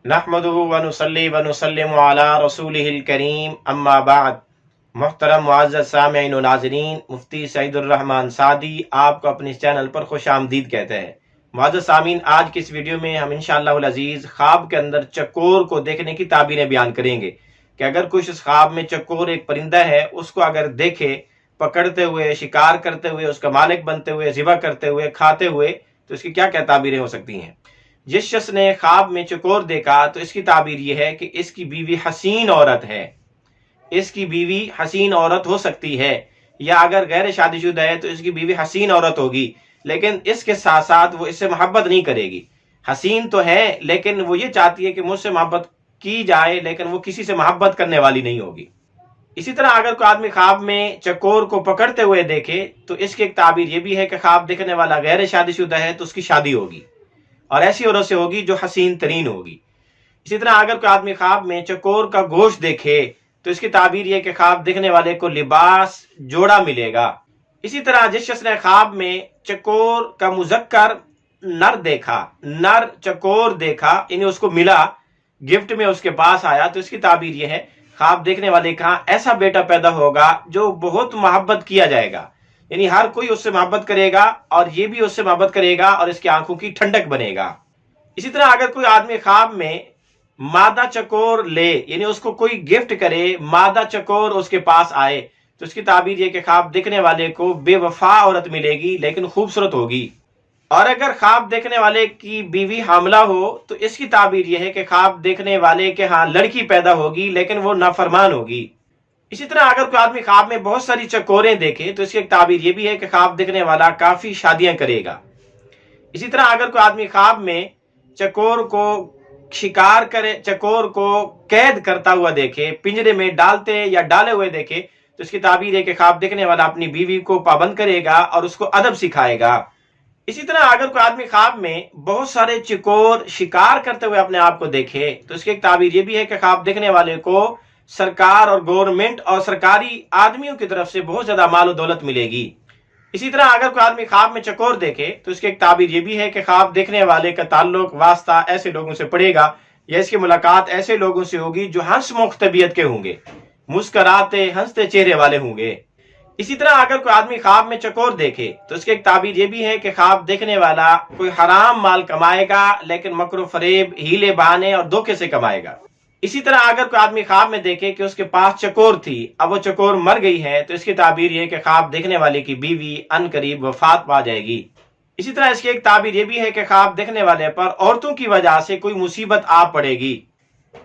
نحمدہ ونصلی ونسلم علی رسولہ الکریم اما بعد۔ محترم معزز سامعین و ناظرین، مفتی سعید سعدی آپ کو اپنے اس چینل پر خوش آمدید کہتے ہیں۔ معزز سامعین، آج کی اس ویڈیو میں ہم انشاءاللہ العزیز خواب کے اندر چکور کو دیکھنے کی تعبیریں بیان کریں گے کہ اگر کچھ اس خواب میں چکور ایک پرندہ ہے، اس کو اگر دیکھے پکڑتے ہوئے، شکار کرتے ہوئے، اس کا مالک بنتے ہوئے، ذبح کرتے ہوئے، کھاتے ہوئے، تو اس کی کیا کیا تعبیریں ہو سکتی ہیں۔ جس شخص نے خواب میں چکور دیکھا تو اس کی تعبیر یہ ہے کہ اس کی بیوی حسین عورت ہے، اس کی بیوی حسین عورت ہو سکتی ہے، یا اگر غیر شادی شدہ ہے تو اس کی بیوی حسین عورت ہوگی، لیکن اس کے ساتھ ساتھ وہ اس سے محبت نہیں کرے گی۔ حسین تو ہے لیکن وہ یہ چاہتی ہے کہ مجھ سے محبت کی جائے، لیکن وہ کسی سے محبت کرنے والی نہیں ہوگی۔ اسی طرح اگر کوئی آدمی خواب میں چکور کو پکڑتے ہوئے دیکھے تو اس کی ایک تعبیر یہ بھی ہے کہ خواب دیکھنے والا غیر شادی شدہ ہے تو اس کی شادی ہوگی، اور ایسی عورت سے ہوگی جو حسین ترین ہوگی۔ اسی طرح اگر کوئی آدمی خواب میں چکور کا گوشت دیکھے تو اس کی تعبیر یہ کہ خواب دیکھنے والے کو لباس جوڑا ملے گا۔ اسی طرح جس شخص نے خواب میں چکور کا مذکر نر دیکھا، نر چکور دیکھا، یعنی اس کو ملا، گفٹ میں اس کے پاس آیا، تو اس کی تعبیر یہ ہے خواب دیکھنے والے کا ایسا بیٹا پیدا ہوگا جو بہت محبت کیا جائے گا، یعنی ہر کوئی اس سے محبت کرے گا اور یہ بھی اس سے محبت کرے گا اور اس کی آنکھوں کی ٹھنڈک بنے گا۔ اسی طرح اگر کوئی آدمی خواب میں مادہ چکور لے، یعنی اس کو کوئی گفٹ کرے، مادہ چکور اس کے پاس آئے، تو اس کی تعبیر یہ کہ خواب دیکھنے والے کو بے وفا عورت ملے گی لیکن خوبصورت ہوگی۔ اور اگر خواب دیکھنے والے کی بیوی حاملہ ہو تو اس کی تعبیر یہ ہے کہ خواب دیکھنے والے کے ہاں لڑکی پیدا ہوگی لیکن وہ نافرمان ہوگی۔ اسی طرح اگر کوئی آدمی خواب میں بہت ساری چکوریں دیکھے تو اس کی ایک تعبیر یہ بھی ہے کہ خواب دیکھنے والا کافی شادیاں کرے گا۔ اسی طرح اگر کوئی آدمی خواب میں چکور کو شکار کرے، چکور کو قید کرتا ہوا دیکھے، پنجرے میں ڈالتے یا ڈالے ہوئے دیکھے، تو اس کی تعبیر ہے کہ خواب دیکھنے والا اپنی بیوی کو پابند کرے گا اور اس کو ادب سکھائے گا۔ اسی طرح اگر کوئی آدمی خواب میں بہت سارے چکور شکار کرتے ہوئے اپنے آپ کو دیکھے تو اس کی ایک تعبیر یہ بھی ہے کہ خواب دیکھنے والے کو سرکار اور گورنمنٹ اور سرکاری آدمیوں کی طرف سے بہت زیادہ مال و دولت ملے گی۔ اسی طرح اگر کوئی آدمی خواب میں چکور دیکھے تو اس کی ایک تعبیر یہ بھی ہے کہ خواب دیکھنے والے کا تعلق واسطہ ایسے لوگوں سے پڑے گا یا اس کی ملاقات ایسے لوگوں سے ہوگی جو ہنس مخ طبیعت کے ہوں گے، مسکراتے ہنستے چہرے والے ہوں گے۔ اسی طرح اگر کوئی آدمی خواب میں چکور دیکھے تو اس کی ایک تعبیر یہ بھی ہے کہ خواب دیکھنے والا کوئی حرام مال کمائے گا لیکن مکر و فریب، ہیلے بہانے اور دھوکے سے کمائے گا۔ اسی طرح اگر کوئی آدمی خواب میں دیکھے کہ اس کے پاس چکور تھی، اب وہ چکور مر گئی ہے، تو اس کی تعبیر یہ کہ خواب دیکھنے والے کی بیوی ان قریب وفات پا جائے گی۔ اسی طرح اس کی ایک تعبیر یہ بھی ہے کہ خواب دیکھنے والے پر عورتوں کی وجہ سے کوئی مصیبت آ پڑے گی۔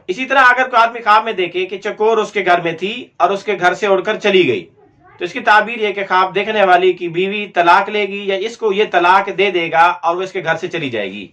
اسی طرح اگر کوئی آدمی خواب میں دیکھے کہ چکور اس کے گھر میں تھی اور اس کے گھر سے اڑ کر چلی گئی، تو اس کی تعبیر یہ کہ خواب دیکھنے والی کی بیوی طلاق لے گی یا اس کو یہ طلاق دے دے گا اور وہ اس کے گھر سے چلی جائے گی۔